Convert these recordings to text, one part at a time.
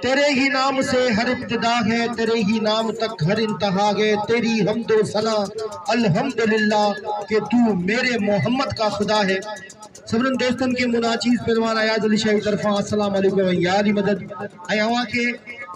तेरे ही नाम से हर इब्तिदा है, तेरे ही नाम तक हर इंतहा है। तेरी हम्दो सना अल्हम्दुलिल्लाह कि तू मेरे मोहम्मद का खुदा है। सभिनीनि दोस्तन के मुनाचीज़ पहलवान अयाज़ अली शाही तरफ़ां अस्सलाम वालेकुम यारी मदद ऐं अवां खे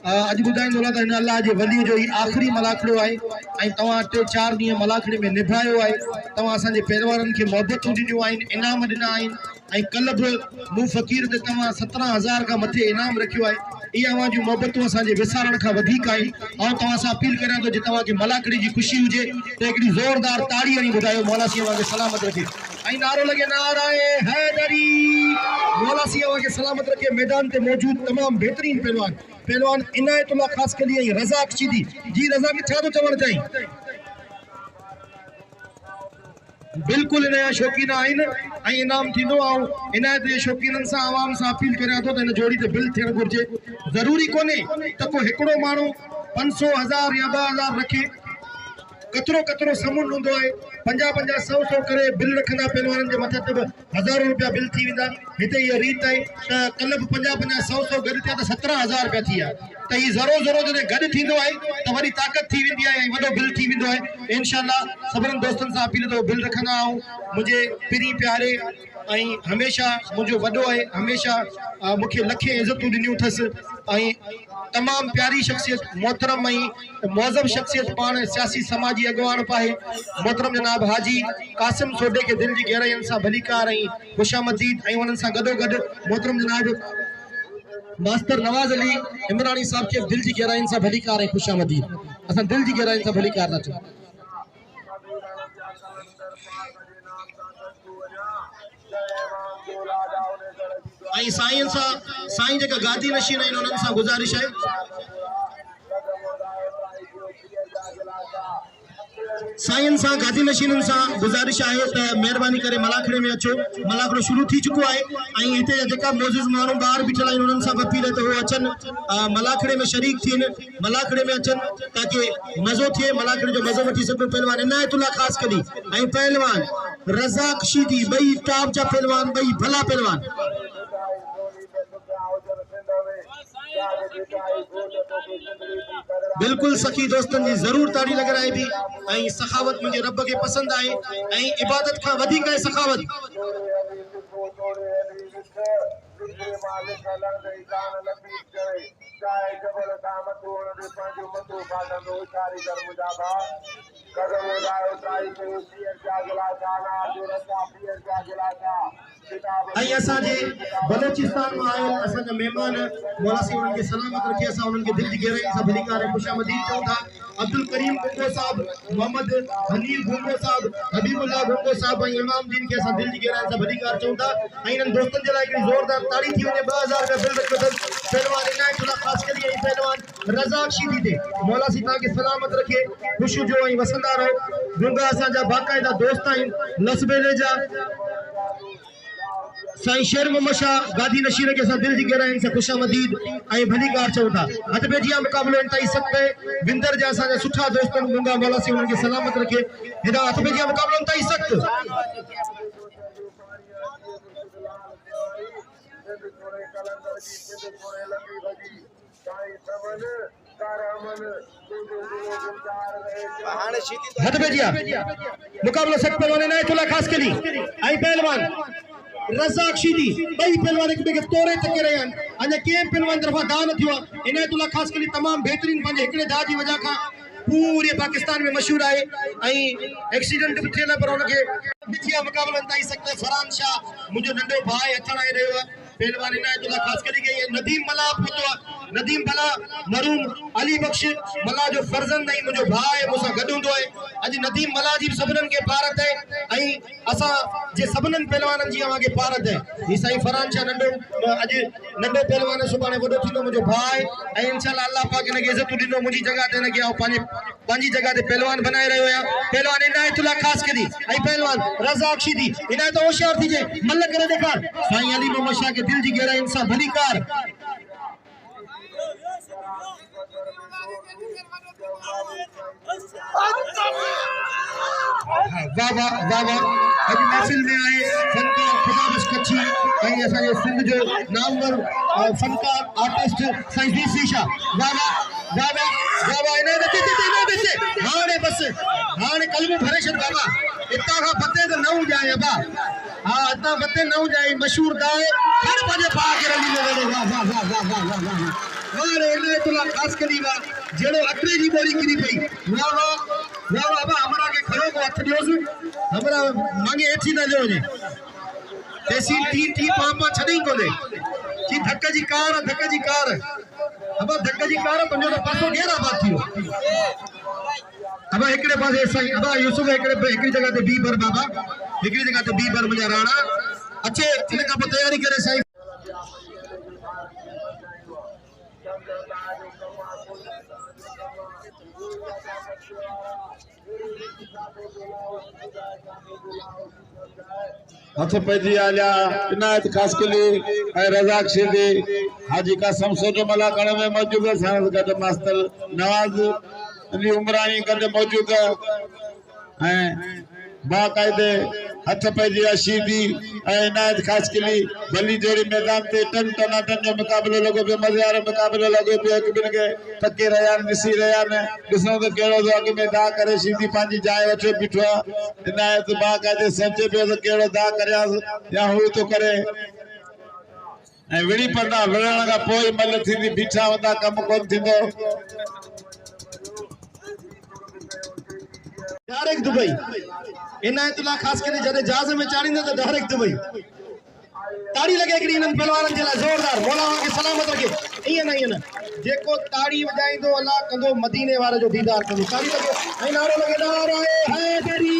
अॼु ॿुधाईंदो त हिन अल्लाह जे वली जो ही आख़िरी मलाखड़ो आहे ऐं तव्हां 3-4 ॾींहं मलाखड़े में निभायो आहे। तव्हां असांजे पहलवाननि खे मोहबतूं ॾिनियूं आहिनि, इनाम ॾिना आहिनि ऐं कल्ह बि मूं फ़क़ीर ते तव्हां 17,000 खां मथे इनाम रखियो आहे। इहे अवां जूं मोहबतूं असांजे विसारण खां वधीक आहिनि। ऐं तव्हां सां अपील करियां थो जे तव्हांखे मलाखड़ी जी ख़ुशी हुजे त हिकिड़ी ज़ोरदार ताड़ी हणी ॿुधायो मौला साईं खे सलामत रखे ऐं नारो लॻे नाराए हैदरी। मौला साईं खे सलामत रखे। मैदान ते मौजूद तमामु बहितरीन पहलवान इनायतुल्लाह ख़ासकली ऐं रज़ाक शीदी जी। रज़ाक छा थो चवणु चाहीं? बिल्कुल इन जा शौक़ीन आहिनि ऐं इनाम थींदो। ऐं इनायत जे शौक़ीननि सां आवाम सां अपील करियां थो त हिन जोड़ी ते बिल थियणु घुरिजे। ज़रूरी कोन्हे त को हिकिड़ो माण्हू 500, 1000 या 2000 रखे। कतिरो समुंड हूंदो आहे। 50-50, 100 करे बिल रखंदा पहलवाननि जे मथे ते बि हज़ारों रुपया बिल थी वेंदा। हिते इहा रीत आहे त कल्ह बि 50-50, 100 गॾु थिया त 17,000 रुपया थी विया। त हीउ ज़रो जॾहिं गॾु थींदो आहे त वरी ताक़त थी वेंदी आहे ऐं वॾो बिल थी वेंदो आहे। इंशाअल्लाह सभिनीनि दोस्तनि सां अपील तो बिल रखंदा आहियूं। मुंहिंजे पिरी प्यारे ऐं हमेशह मुंहिंजो वॾो आहे, हमेशह मूंखे लखे इज़तूं ॾिनियूं अथसि ऐं तमामु प्यारी शख़्सियत, मोहतरम ऐं मौज़ब शख़्सियत, पाण सियासी समाजी अॻवान पाए मोहतरम जनाब हाजी कासिम सोडे के दिल की गहराइयुनि सां भलीकार ऐं ख़ुशामदीद ऐं उन्हनि सां गॾोगॾु मोहतरम जनाब मास्टर नवाज़ अली इमरानी साहब के दिल की गहराइयुनि सां भलीकार ऐं ख़ुशामदीद। असां दिल जी गहराइयुनि सां भलीकार था चऊं। ऐं साईं जेका गादी नशीन आहिनि उन्हनि सां गुज़ारिश आहे साईं सां गादी नशीननि सां गुज़ारिश आहे त महिरबानी करे मलाखड़े में अचो। मलाखड़ो शुरू थी चुको आहे ऐं हिते जेका मोज़िज़ माण्हू ॿाहिरि बीठल आहिनि उन्हनि सां अपील आहे त उहे अचनि, मलाखड़े में शरीक थियनि, मलाखड़े में अचनि ताकि मज़ो थिए, मलाखड़े जो मज़ो वठी सघूं। पहलवान इनायतुल्लाह ख़ासि करी ऐं पहलवान रज़ाक शीदी ॿई टॉप जा पहलवान, ॿई भला पहलवान। बिल्कुल सखी दोस्तन जी जरूर ताड़ी लॻाराए थी ऐं सखावत मुझे रब के पसंद आए ऐं इबादत का वधिक है सखावत। बलोचिस्तान में आयल असांजा मेहमान मौला साईं उन्हनि खे सलामत रखे। असां उन्हनि खे दिल जी गहराई सां भलीकार ऐं ख़ुशामदीद चऊं था। अब्दुल करीम गुंगो साहब, मोहम्मद हनीफ गुंगो साहब, हबीबुल्लाह गुंगो साहब ऐं इमाम दीन के असां दिल जी गहराई सां भलीकार चऊं था ऐं इन्हनि दोस्तनि जे लाइ हिकिड़ी ज़ोरदार ताड़ी थी वञे। 2000 रुपया बिल रखियो अथनि पहलवान इनायतुल्लाह ख़ासकरी ऐं पहलवान रज़ाक शीदी ते। मौला साईं तव्हांखे सलामत रखे, ख़ुशि हुजो ऐं वसंदा रहो। गुंगा असांजा बाक़ाइदा दोस्त आहिनि लसबेले जा। साईं शेर मोहम्मद शाह गादी नशीन के साथ दिल जी गहराइयुनि सां ख़ुशामदीद ऐं भलीकार चऊं था। हथबेजिया मुक़ाबलो इंतहाई सख़्त है। विंदर जा असांजा सुठा दोस्त आहिनि गुंगा, मौला साईं उन्हनि खे सलामत रखे। हेॾा हथबेजिया मुक़ाबलो इंतहाई सख़्त। हथबेजिया मुक़ाबलो सख़्त पहलवान इनायतुल्लाह ख़ासकली ऐं पहलवान रज़ाक शीदी ॿई पहलवान हिक ॿिए खे तोड़े थके रहिया आहिनि। अञा कंहिं पहलवान तरफ़ां दाव न थियो आहे। इनायतुल्लाह ख़ासकली तमामु बहितरीन पंहिंजे हिकिड़े दाव जी वजह खां पूरे पाकिस्तान में मशहूर आहे ऐं एक्सीडेंट भी थियल पर उनके बिचिया मुक़ाबला इंतहाई सख़्त है। फरहान शाह मुंहिंजो नंढो भाई हथ हणाए रहियो आहे। पहलवान इनायतुल्लाह ख़ासकली के नदीम मला पुतो आहे। नदीम भला मरूम अली बख्श मला जो फर्जंद ऐं मुंहिंजो भाउ मूंसां गॾु हूंदो आहे। अॼु नदीम मला जी सभिनीनि खे पारत आहे ऐं असां जे सभिनीनि पहलवाननि जी अव्हांखे पारत आहे। ही साईं फरहान शाह नंढो अॼु नंढो पहलवान सुभाणे वॾो थींदो मुंहिंजो भाउ आहे ऐं इंशाअल्लाह अल्लाह पाक हिनखे इज़त ॾिनो। मुंहिंजी जॻह ते हिनखे आउं पंहिंजी जॻह ते पहलवान बनाए रहियो आहियां। पहलवान इनायतुल्लाह ख़ासकरी ऐं पहलवान रज़ाक शीदी। इनायत होशियार थीजे, मल करे ॾेखार। साईं अली मोहम्मद शाह के दिल जी गहराइयुनि सां भलीकार। वाह वाह वाह वाह अज महफिल में आए फनकार खुदाबश कच्छी ऐं असांजे सिंध जो नामवर फनकार आर्टिस्ट साईं शीशा बाबा बाबा बाबा इन्हें हाणे बस हाणे कलमो भरे छॾ बाबा इतां खां फते त नऊं जाए अबा हाँ इतां फते नऊं जाए मशहूर गाए हर पंहिंजे भाउ खे रली में वेड़े वाह वाह वाह वाह वाह वाह वाह हाणे इनायतुल्लाह ख़ासि करी वाह जहिड़ो अतरे जी ॿोली किरी पई वाह वाह वाह वाह अबा हमरा खे खड़ो को हथ ॾियोसि हमरा मांगे हेठि न ॾियो वञे तेसी टी टी पापा छॾई कोन्हे की धक जी कार अबा धक जी कार तुंहिंजो त पासो ॾेर आबाद थियो अबा हिकिड़े पासे साईं अबा यूसुफ हिकिड़ी जगह ते बी भर बाबा हिकिड़ी जगह ते बी भर मुंहिंजा राणा अचे इन खां पोइ तयारी करे साईं हथ पैजी आलिया इनायत खासकली रज़ाक शिंदे हाजी कासम सोजो मला कण में मौजूद है सानस गड मास्टर नवाज अली उमरानी गड मौजूद है बाकायदे हथ पैजी आशीदी इनायत खासकली भली जोड़ी मैदान ते टन टनाटन जो मुकाबलो लगो पे मजेदार मुकाबलो लगो पे एक बिन के तके रहा दिसी रहा ने दिसो तो केड़ो जो अग में दा करे सीधी पांजी जाए वठे बिठो इनायत बाकायदे सचे पे तो केड़ो दा करया या हो तो करे विड़ी पड़ा विड़ण का पोई मल थी बीठा वदा कम कोन थिंदो डायरेक्ट दुबई इनायतुल्लाह खास करे जदे जहाज में चाड़ींदो तो डायरेक्ट दुबई ताड़ी लगे एकड़ी इन पहलवानन जे ला जोरदार मौला के सलामत रखे इयन जेको ताड़ी वजाइंदो अल्लाह कंदो मदीने वाले जो दीदार कंदो ताड़ी लगे ऐं नारो लगे नारो हैदरी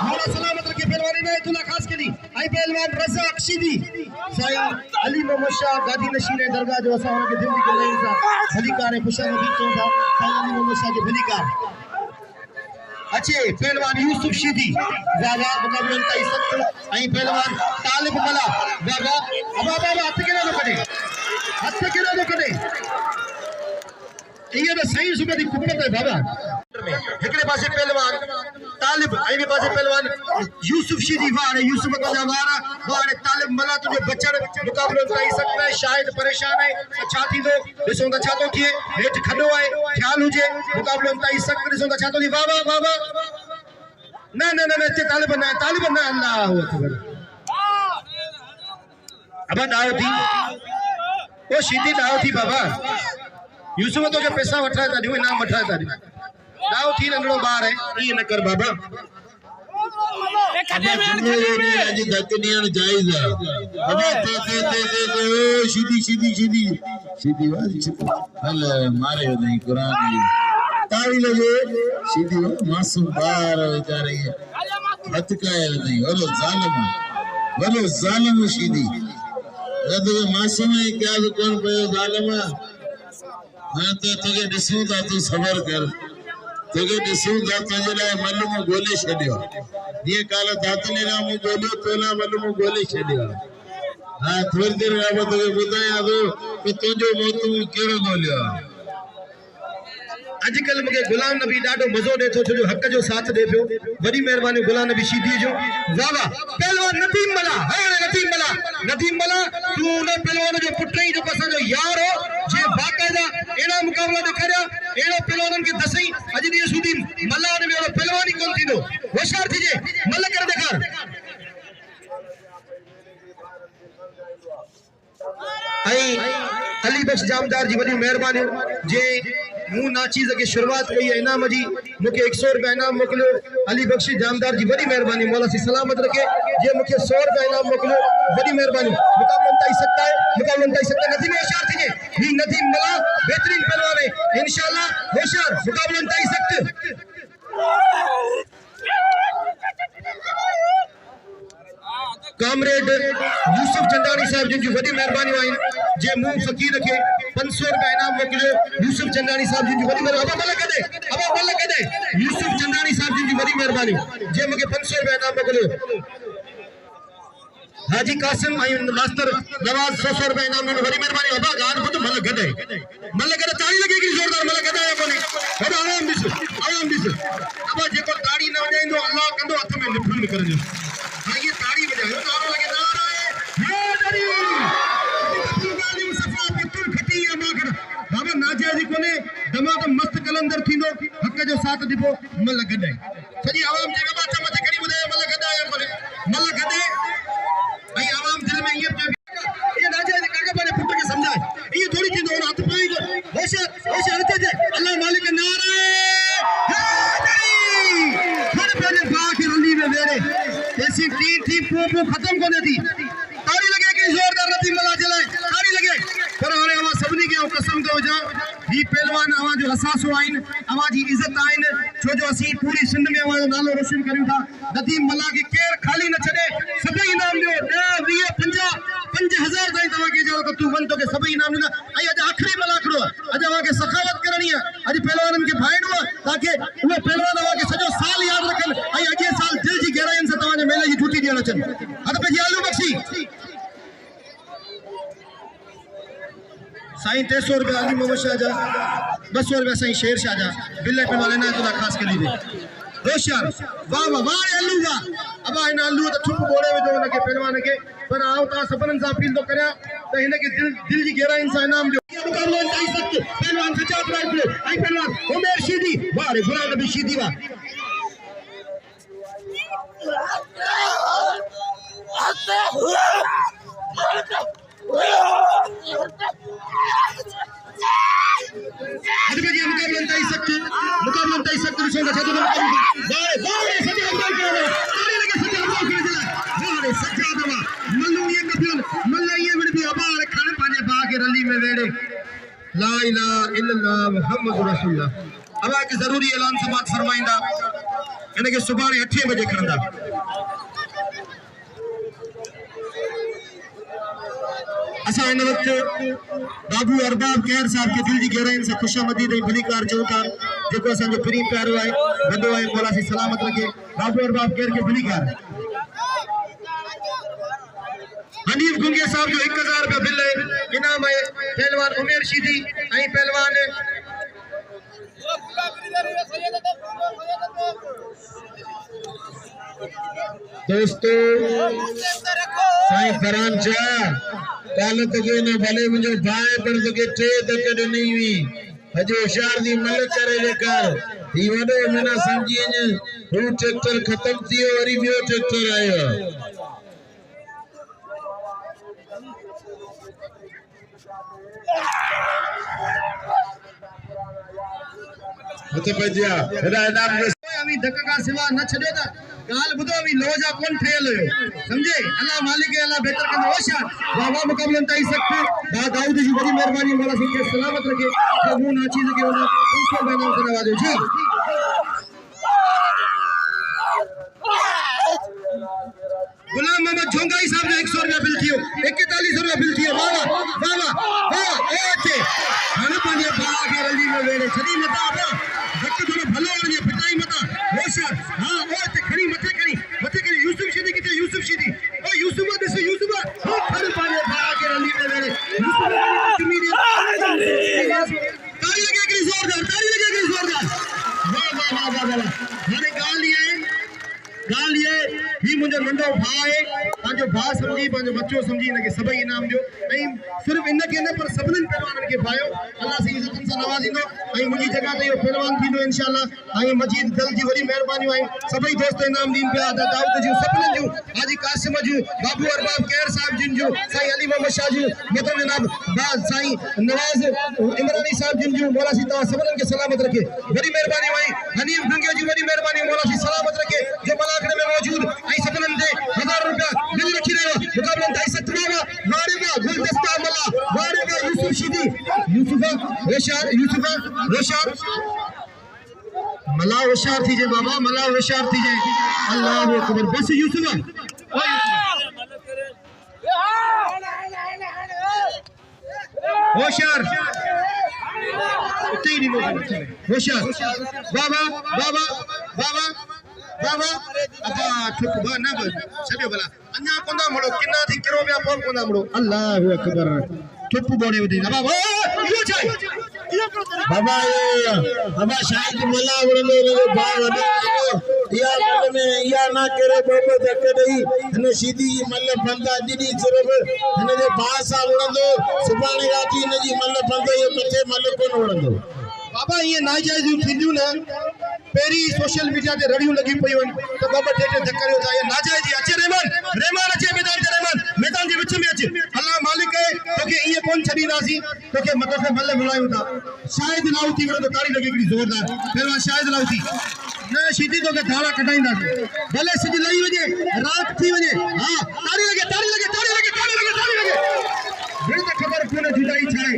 मौला सलामत रखे पहलवान इनायतुल्लाह खास करी ऐं पहलवान रज़ाक शिदी साईं अली मोहम्मद शाह गादी नशीन दरगाह जो असा के दिल्ली के रही सा भलीकार खुशा नबी चोंदा साईं अली मोहम्मद शाह के भलीकार अच्छे पहलवान यूसुफ शिदी बाबा मुकाबले का सख्त आई पहलवान तालिब मला बाबा अबा बाबा हाथ के ना करे ये तो सही सुबह दी कुपत है बाबा एकड़े पासे पहलवान तालिब आई भी पासे पहलवान यूसुफ शिदी वारे यूसुफ का वारा वारे तालिब मला तुझे बचड़ मुकाबले का सकता है शायद परेशान है अच्छा थी दो दिसो दा छातो थिए हेठ खडो है ख्याल हुजे मुकाबले का सकता दिसो दा छातो थी बाबा बाबा ना ते तालिब ना अल्लाह अकबर अब दाओ थी ओ शिदी दाओ थी बाबा यूसुफ तो के पैसा वठा था दियो इनाम वठा था दाओ थी नंढड़ो बार है ये न कर बाबा आज दकनियन जायज है अबे ते सीधी वाली हल मारे नहीं कुरान ताली लगे सीधी मासूम बार बेचारे हथ का नहीं बोलो जालिम सीधी जब मासूम है क्या तो कौन पे जालिम हां तो तुझे दिसू था तू सबर कर तुझे दिसू था तुझे लाए मल्लू में गोली छड़ियो ये काला दातली नाम गोली तोला मल्लू में गोली छड़ियो हां थोड़ी देर में तुझे बताया तो तुझो मौत में केड़ो गोलियो आजकल मुझे गुलाम नबी डाडो मजो दे तो जो हक जो साथ दे पियो बड़ी मेहरबानी गुलाम नबी शीदी जो वाह वाह पहलवान नदीम मला तू ने पहलवान जो पुटई जो पसंद जो यार हो जे बाकायदा एड़ा मुकाबला दिखाया एड़ो पहलवानन के दसई अज दी सुदी मला ने एड़ो पहलवानी कोन थींदो होशियार थीजे मल कर दिखार अली बख्श जामदार जी वडी मेहरबानी जे मु ना चीज के शुरुआत कई है इनाम जी मुके 100 रुपया इनाम मोकलो अली बख्श जामदार जी वडी मेहरबानी मौला सी सलामत रखे जे मुके 100 रुपया इनाम मोकलो वडी मेहरबानी मुकाबला ताई सकता है नदीम होशियार थीजे ही नदीम मला बेहतरीन पहलवान है इंशाल्लाह होशियार मुकाबला ताई सकते कामरेड यूसुफ चंदानी साहब जिनकी बड़ी मेहरबानी आई जे मुंह फकीर के 500 रुपया इनाम मोकलो यूसुफ चंदानी साहब जिनकी बड़ी मेहरबानी यूसुफ चंदानी साहब जिनकी बड़ी मेहरबानी जे मुके 500 रुपया इनाम मोकलो हाजी कासिम आई मास्टर नवाज 100 रुपया इनाम में बड़ी मेहरबानी अबा गान को तो मल गदे ताली लगेगी जोरदार मल गदा है कोनी अब आराम दिस अबा जेको ताड़ी न वजाइंदो अल्लाह कंदो हथ में लिफुल करजो जी कोने दमाद मस्त कलंदर थींदो हक जो साथ दिबो मल गडे सजी आवाम जे बात मथे करी बुधायो मल गडा आयो कोने मल गडे आई आवाम दिल में ये राजा ने काका बने पुट के समझाए ये थोड़ी थी दोन हाथ पाई होश हरते थे अल्लाह मालिक नारे हर पहले बाकी रली में मेरे ऐसी थी पो खत्म कोने थी ताड़ी लगे कि जोरदार रती मला चलाए ताड़ी लगे पर हाणे अवा सबनी के कसम तो जा ही पहलवान अवा जो हसासो आइन अवा जी इज्जत आइन छो जो असी पूरी सिंध में अवा नालो रोशन करियो था नदीम मला के केर खाली न छडे सभई इनाम लियो 10 20 50 ताईं तवा के जाओ तू वन तो के सभई इनाम ॾींदा ऐं अॼु आख़िरी मलाखड़ो अॼु अवा के सखावत करणी आहे अॼु पहलवाननि खे भाइणो आहे ताकि उहे पहलवान अवा के सॼो साल यादि रखनि ऐं अॻे साल दिलि जी गहराइयुनि सां तव्हांजे मेले जी ड्यूटी ॾियण अचनि हथ पे जी आलू बख्शी साईं 300 रुपया अली मोहम्मद शाह जा 200 रुपया साईं शेर शाह जा बिल्ले पे वाले ना तो खास के लिए होशियार वाह वाह वाह अल्लू वाह अब इन अल्लू तो ठुक बोड़े में जो उनके पहलवान के पर आओ ता सबन सा अपील तो करया तो इनके दिल जी गहरा इंसान इनाम जो मुकाबला ताई सख्त पहलवान सजाद राइफल आई पहलवान उमेर शीदी वाह रे गुलाम नबी शीदी वाह अरे जी मुकाबला ताई सख्त रुसों का छातो वाह वाह सजाद राइफल ताली लगे सजाद राइफल चला वाह रे सजाद वाह मल्लू ये कपिल मल्ला ये बड़ी अबार खाने पाने बा के रली में वेड़े ला इलाहा इल्लल्लाह मुहम्मद रसूलुल्लाह अब के जरूरी ऐलान समाज फरमाइंदा इनके सुबह 8 बजे करंदा असा इन वक्त बाबू अरबाब कहर साहब के दिल जी गहराइन से खुशामदीद भली कार चो था जो असा जो प्री प्यारो है वडो है मौला सी सलामत रखे बाबू अरबाब कहर के भली कार हनीफ गुंगे साहब जो 1000 रुपया बिल है इनाम है पहलवान उमेर शीदी आई पहलवान दोस्तों साईं फरान शाह काल तके न भले मुझे भाई पर तके 3 तक नहीं हुई हजो होशियार दी मल करे जे कर ही वडो मना समझी ने हु ट्रैक्टर खत्म थियो वरी बियो ट्रैक्टर आयो मते पजिया हेडा इनाम अभी धक्का का सिवा न छड़े ता गाल बुधो अभी लोजा कोन ठेल समझे अल्लाह मालिक अल्लाह बेहतर के होशियार बाबा मुकाबला ताई सकते बा दाऊद जी बड़ी मेहरबानी मौला सिंह के सलामत रखे तो वो ना चीज के वाला 500 बैनर करवा दो जी गुलाम मोहम्मद झोंगाई साहब जो 100 रुपया बिल थियो 41 रुपया बिल थियो वाह वाह वाह ओके हन पानी बा के रली में वेड़े छरी मता बा धक थोड़ा भलो वणे पिटाई मता होशियार हां ओते खड़ी मथे करी यूसुफ शीदी किथे यूसुफ शीदी ओ यूसुफ दिस यूसुफ ओ खड़ पानी बा के रली में वेड़े ताली लगे कि जोरदार वाह माने गाल ये ही मुझे नंढो भाउ है पांजो भाउ समझी पांजो बच्चो समझी इनके सभई इनाम दियो ऐं सिर्फ इनके न पर सभिनी पहलवाननि के भायो अल्लाह सी इज्जतन से नवाजींदो ऐं मुझी जगह ते यो पहलवान थींदो इंशाअल्लाह ऐं मजीद दल जी वडी मेहरबानी आई सभई दोस्त इनाम दीन पे आदा दाऊद जी सभिनी जो हाजी कासिम जो बाबू अरबाब कहर साहब जिन जो साईं अली मोहम्मद शाह जो मतलब जनाब बाज साईं नवाज इमरानी साहब जिन जो मौला सी तवा सभिनी के सलामत रखे वडी मेहरबानी आई हनीफ गंगे जी वडी मेहरबानी मौला सी सलामत रखे जो मलाखड़े में मौजूद आई सभिनी दे 1000 रुपया दिल रखी रहो मुकाबला ताई सतवा वारेगा गुलदस्ता मल्ला वारेगा यूसुफ शीदी यूसुफ होशियार मला होशियार थी जे बाबा मला होशियार थी जे अल्लाह अकबर बस यूसुफ होशियार तीन होशियार बाबा अबा ठुक बा ना छबे भला अन्या कोंदा मड़ो किना थी किरो बिया पोल कोंदा मड़ो अल्लाह अकबर ठुक बोड़े वदी बाबा यो चाय बाबा शायद मला वड़ो बा वडो या मल में या ना करे बाबा धक दई न सीधी मल फंदा जिनी सिर्फ न जे भाषा उड़ंदो सुभाणे राती न जी मल फंदो ये कथे मल कोन उड़ंदो बाबा ये नाजायज थींदियूं न पेरी सोशल मीडिया ते रड़ियूं लगी पई वन तो बाबा टेटे धक्करियो था ये नाजायज अचे रहमान अचे मैदान ते रहमान मैदान के विच में अचे अल्लाह मालिक है तोके ये कोन छडींदासी तोके मदद से मल मिलायूं था शायद लाउती वड़ो तो ताड़ी लगी हिकड़ी जोरदार पहलवान शायद लाउती न सीधी तोके धाड़ा कटाईंदा भले सिज लई वजे रात थी वजे हां ताड़ी लगे बिल त खबर कोने जुदाई छाए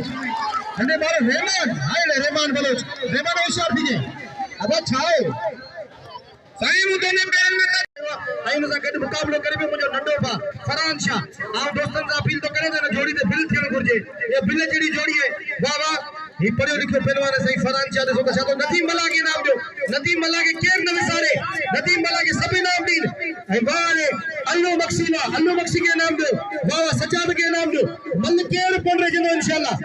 अने मारो रहमान हाय रहमान बलोच रहमान होशियार थी जे अब छाए साईं मुदे ने पेरन में आई मुसा गड मुकाबलो करे में मुजो नंडो भा फरहान शाह आ दोस्तन से अपील तो करे न जोड़ी ते बिल थियण घुरजे ये बिल जड़ी जोड़ी है वाह वाह ही पढ़ियो लिखियो पहलवान है सही फरहान शाह देखो छा तो नदीम मला के नाम जो नदीम मला के केर न विसारे नदीम मला के सभी नाम दीन ऐ वाह अल्लू मक्सी के नाम दो वाह वाह सजाद के नाम दो मल केर पड़ रे जनो इंशाल्लाह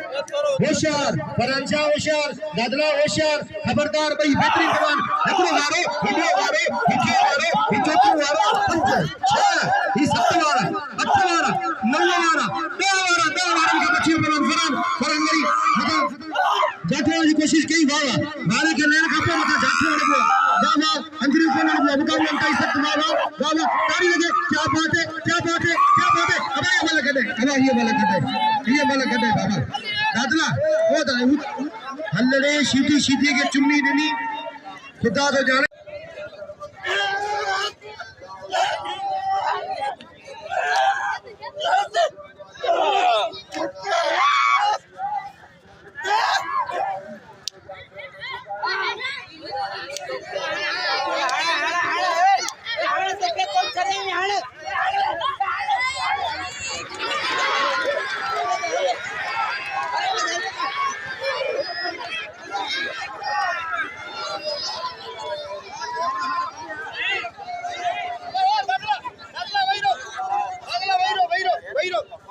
होशियार फरहान शाह होशियार दादला होशियार खबरदार भाई बेहतरीन जवान एकड़ो वारो हिडो वारो हिके वारो हिचोको वारो पंच छह ही सत वारा अठ वारा नव वारा 10 वारा के बच्चे फरहान गरी जाठो की कोशिश की वाह वारे के लेन खपे मथा जाठो लगो वाह अंजरी को न मुकाबला कई सख्त वाह ताड़ी लगे क्या बात है अब ये वाला कदे बाबा दादला ओ दा हल्ले सीधी के चुन्नी देनी खुदा तो जाने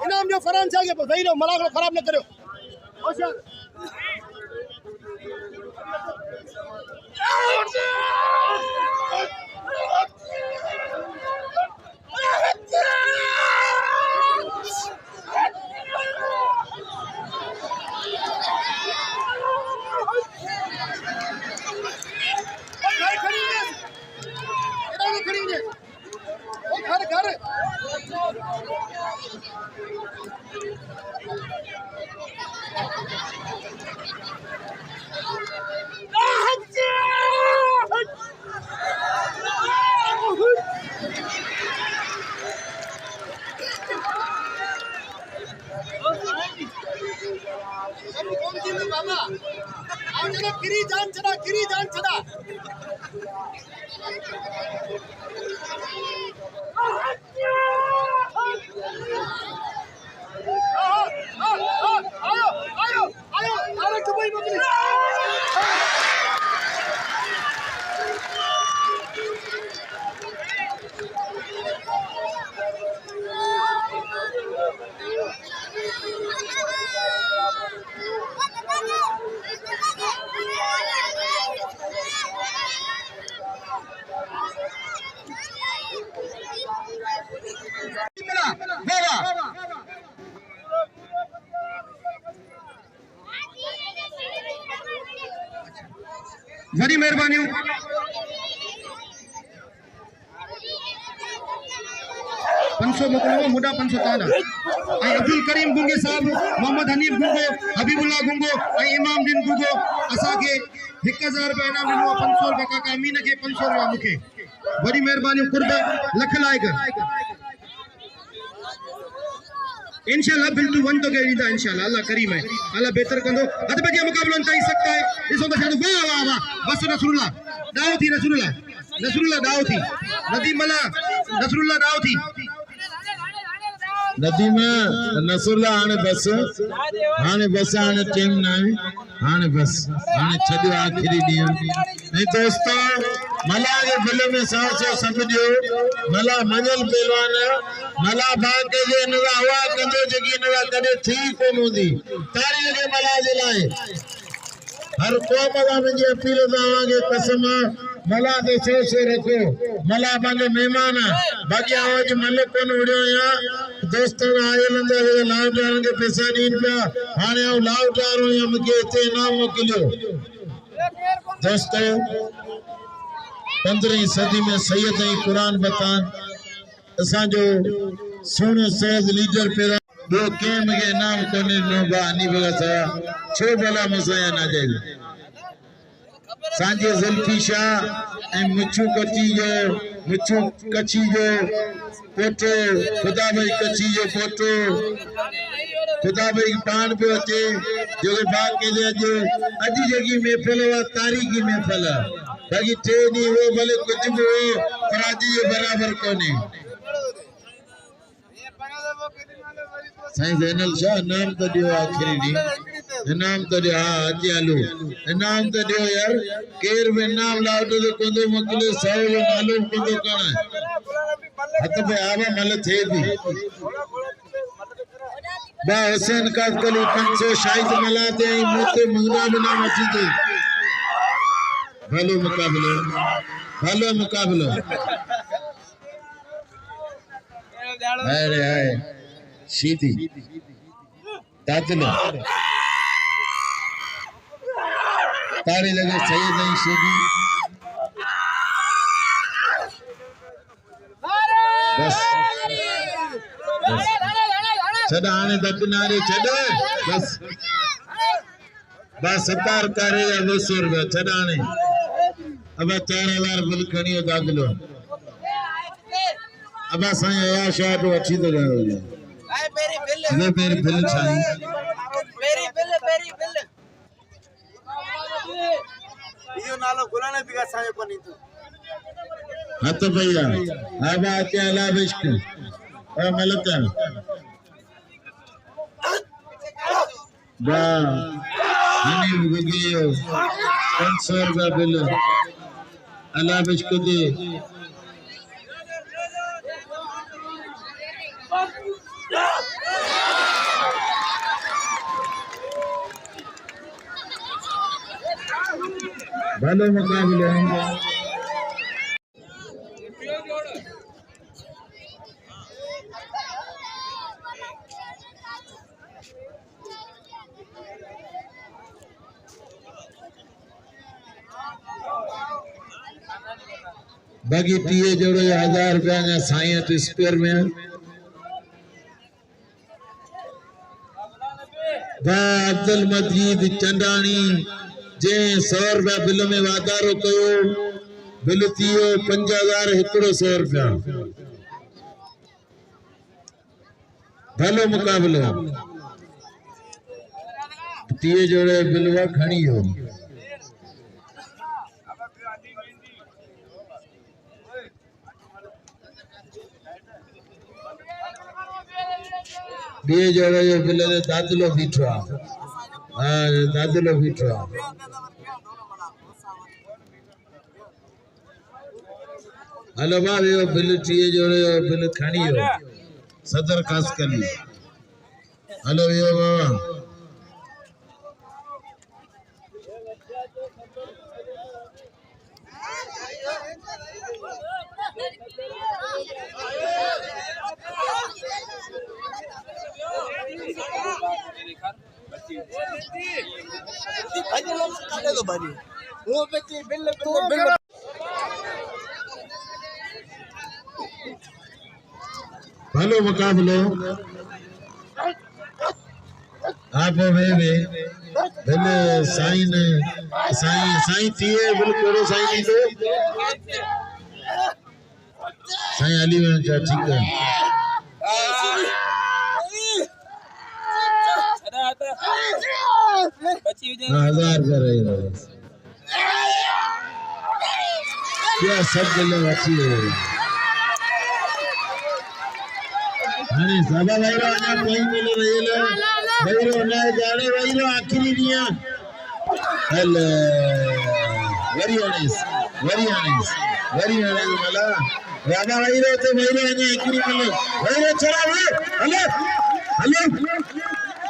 इनाम जो फरहान शाह के वही रहो मला खराब न करो गिरी जान चढ़ा बड़ी मेहरबानी 500 मोकलो मुडा 500 ताना अब्दुल करीम गुंगे साहब मोहम्मद हनीफ गुंगो हबीबुल्लाह गुंगो इमाम दिन गुंगो असा के 1000 रुपया इनाम दिनो 500 रुपया काका अमीन के 500 रुपया मुखे बड़ी मेहरबानी कुर्ब लख लायक इंशाल्लाह बिल्टू वन तो के नींदा इंशाल्लाह अल्लाह करीम है अल्लाह बेहतर कंदो हद बजे मुकाबलो तई सकता है इसो तो शायद वाह वाह बस नसरुल्लाह दाव थी नदीम मला नसरुल्लाह दाव थी नदीम नसरुल्लाह हाने बस हाने टीम ना हाने बस हाने छडियो आखिरी डी नहीं दोस्तों मला के बिल में 100 सब दियो मला मनल पहलवान मला भाग के जे नवा हवा कंदो जगी नवा कदे थी कोन हुंदी तारी लगे मला जे लाए हर कौम का मुझे अपील दावांगे कसम मला दे से रखो मला बांगे मेहमान बाकी आवाज मले कोन उड़ियो या दोस्तों आयल अंदर लाव डाल के पैसा दीन पे हाने आओ लाव डारो या मुझे इते नाम मोकिलियो दोस्तों 15वीं सदी में सैयद कुरान बतान असा जो सोनो सोज लीडर पैदा दो के मुझे नाम कोने नो बा नी बगा सा छो भला मुसया ना जाए सांजे जुल्फी शाह ए मुचू कची जो फोटो खुदा भाई कची जो फोटो खुदा भाई पान पे अचे जो बात के दे जो अजी जगी महफिल वा तारीखी महफिल बाकी टे नी वो भले कुछ भी हो पर अजी जो बराबर कोने साईं ज़ैनल शाह नाम तो दियो आखिरी नी नाम तो दियो हाँ अची हलो नाम तो दियो यार केर में नाम लाओ तो कोंदो मोकिले सौ जो मालूम कोंदो कण हथ पे आवा मल थे थी बा हुसैन काकली 500 शाहिद मलाते आई मोते मुंगना बिना मची थी भलो मुकाबलो अरे हाय सीधी दादलो तारी लगे सैयद नहीं सीधी बस छड़ा आने दकिनारे छड़ बस बस सतार करे या 200 रुपया छड़ा आने अब 4000 बिल खणियो दादलो अब साईं या शाह तो अच्छी तो गयो मेरी बिल छाई मेरी बिल यो नालो गुलाने बिगा सायो कोनी तू हत भैया अब आते अला बिश्क और मलका बा हनी गुगियो 500 रुपया बिल अला बिश्क दे भले मुकाबले बाकी टीए जोड़ो 1000 रुपया साईं तो स्पेयर में बा अब्दुल मजीद चंदानी जे 100 रुपया बिल में वाधारो कयो बिल थियो 5000 एकड़ो 100 रुपया भलो मुकाबलो टीए जोड़े बिल वा खणी हो टीए जोड़े जो बिल दे दादलो बीठो हां दादलो बीठो हेलो भाई वो बिल टीए जोड़े बिल खणी हो सदर खास कली हेलो यो बाबा भलो मुकाबलो आप वे भले साईं साईं थिए बिल कोड़ो साईं दो साईं अली में जा ठीक है 1000 कर रहे हो क्या सब गले अच्छी है अरे सदा वैरो ना कोई मिल रही है वैरो ना जाने वैरो आखिरी दिया हेलो वेरी ऑनेस्ट मला राजा वैरो तो वैरो ने आखिरी मिल वैरो चला हेलो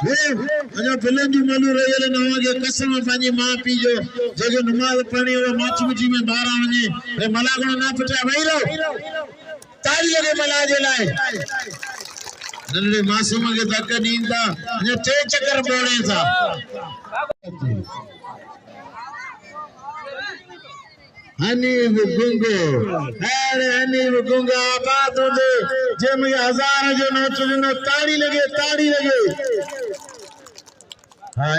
अजा फिल्म जी मालू रही नवा के कसम पानी मां पी जो जगह नमाज पढ़नी हो माच मिची में बारा वने रे मलागणो ना पटा वही रहो ताली लगे मला जे लाए नन्हे मासूम के धक्का दींदा अजा टे चक्कर बोड़े था हनीफ गुंगो अरे हनीफ गुंगा बात होते जे में 1000 जो नोट नो ताड़ी लगे हाँ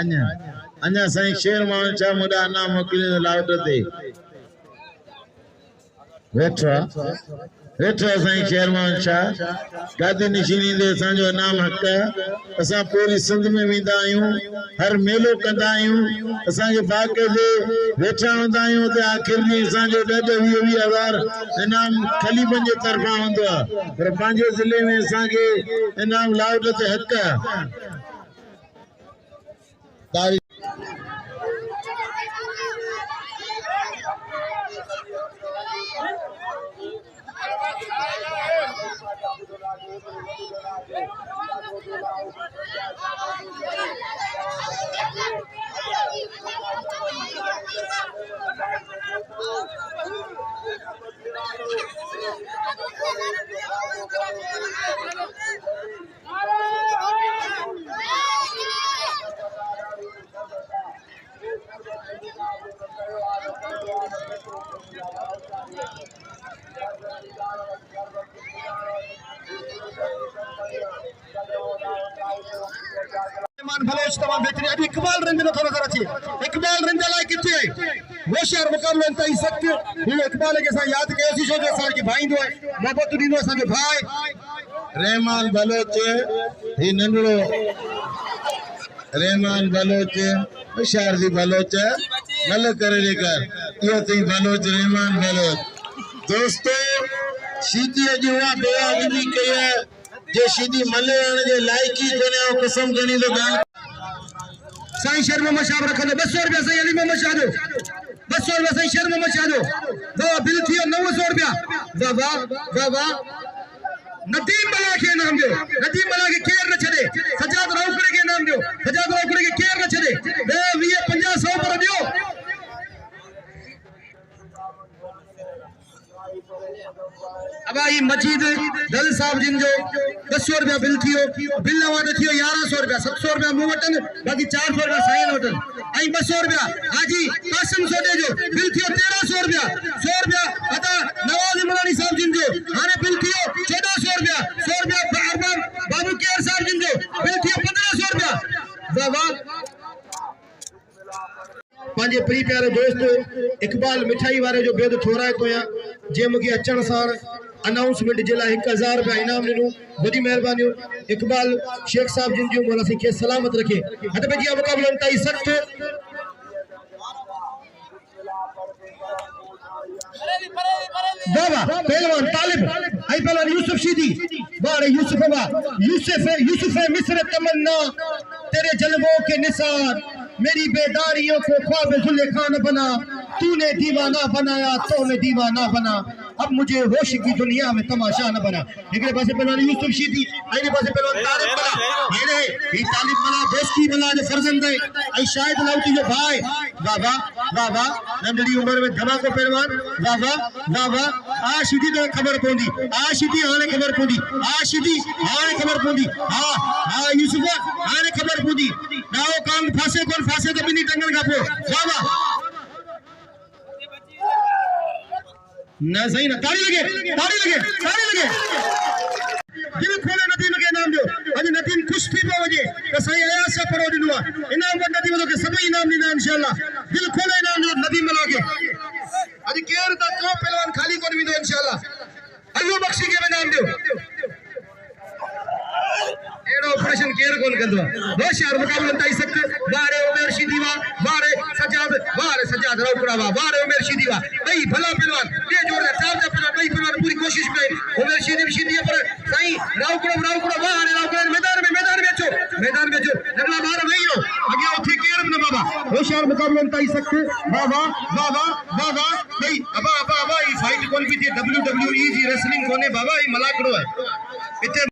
अन्या साईं शेर मान चा मुदा ना मोकिले लाउट ते वेठो साईं शेर मान चा गादी निशानी दे संजो नाम हक असा पूरी सिंध में विंदा आयूं हर मेलो कंदा आयूं असा के बाके दे वेठा होंदा आयूं ते आखिर में संजो 10,000 इनाम खलीबन जे तरफा होंदो पर पांजे जिले में असा के इनाम लाउट ते हक तारी बलोच तमाम बेहतरीन अभी इकबाल रंजन थोड़ा जरा चाहिए इकबाल रंजन लाए कितने होशियार मुकाबला इंता ही सख्त ये इकबाल के साथ याद के ऐसी जो साल के भाई दो मोहब्बत दीनो साल के भाई रहमान बलोच ही नंदरो रहमान बलोच होशियार जी बलोच नल करे लेकर यो ती बलोच रहमान बलोच दोस्तों सीधी जुआ बेआदमी के जे सीधी मले जे लायकी कोने कसम गणी तो गाल साईं शेर मोहम्मद शाह रखो 200 रुपया साईं अली मोहम्मद शाह दो 200 रुपया साईं शेर मोहम्मद शाह दो बिल थी 900 रुपया वाह वाह नदीम बला के नाम दो नदीम बला के केर न छड़े सजाद राउकड़े के नाम दो सजाद राउकड़े के केर न छड़े 20 50 100 पर दियो अब आई मजीद दल साहब जिन जो 200 रुपया बिल थियो बिल नवाद थियो 1100 रुपया 700 रुपया मुंह वटन बाकी 400 रुपया साईं वटन आई 200 रुपया हाजी कासिम सोडे जो बिल थियो 1300 रुपया 100 रुपया अदा नवाज मलानी साहब जिन जो हाने बिल थियो 1400 रुपया 100 रुपया अरमान बाबू केर साहब जिन जो बिल थियो 1500 रुपया वाह पांजे प्री प्यारे दोस्त इकबाल मिठाई वाले जो बेद थोड़ा तो या जे मुके अचण सार अनाउंसमेंट जिला 1000 रुपया इनाम दिनो बड़ी मेहरबानी इकबाल शेख साहब जिन जो मौला सिंह के सलामत रखे हट पे जिया मुकाबला इंतई सख्त बाबा पहलवान तालिब आई पहलवान यूसुफ शीदी बारे यूसुफ मिस्र तमन्ना तेरे जलवों के निसार मेरी बेदारियों को ख्वाब जुल्फ़ा न बना तूने दीवाना बनाया तो मैं दीवाना बना अब मुझे होश की दुनिया में तमाशा न बना एक पास पहलवान यूसुफ शीदी आइने पास पहलवान तालिब बना मेरे ये तालिब बना दोस्ती बना जो फर्जंद है आई शायद लाउती जो भाई बाबा नंढड़ी उम्र में धमाको पहलवान बाबा आ शीदी तो खबर पौंदी आ शीदी हाने खबर पौंदी आ शीदी हाने खबर पौंदी हां यूसुफ हाने खबर पौंदी नाओ काम फासे कोन फासे तो बिनी टंगन का पो बाबा ना सही ना ताड़ी लगे दिल खोले नदीम के नाम दो अज नदीम खुश थी पे वजे तो सही आया से परो दिनुआ इनाम को नदीम के सभी इनाम दीना इंशाल्लाह दिल खोले इनाम दो नदीम मिला के अज केर दा को पहलवान खाली कोन भी दो इंशाल्लाह अल्लाह बख्शी के नाम दो एड़ो ऑपरेशन केयर कौन कंदो होशियार मुकाबला तई सख्त बारे उमेर शीदीवा बारे सजाद राउकड़ावा बारे उमेर शीदीवा भाई भला पहलवान ये जोड़ चार जा पहलवान पूरी कोशिश में उमेर शीदी पर सही राउकड़ो बारे मैदान में जो नगला बाहर नहीं हो आगे उठे केयर न बाबा होशियार मुकाबला तई सख्त बाबा भाई अबा ये फाइट कौन भी थी WWE जी रेसलिंग कोने बाबा ये मलाकड़ो है इते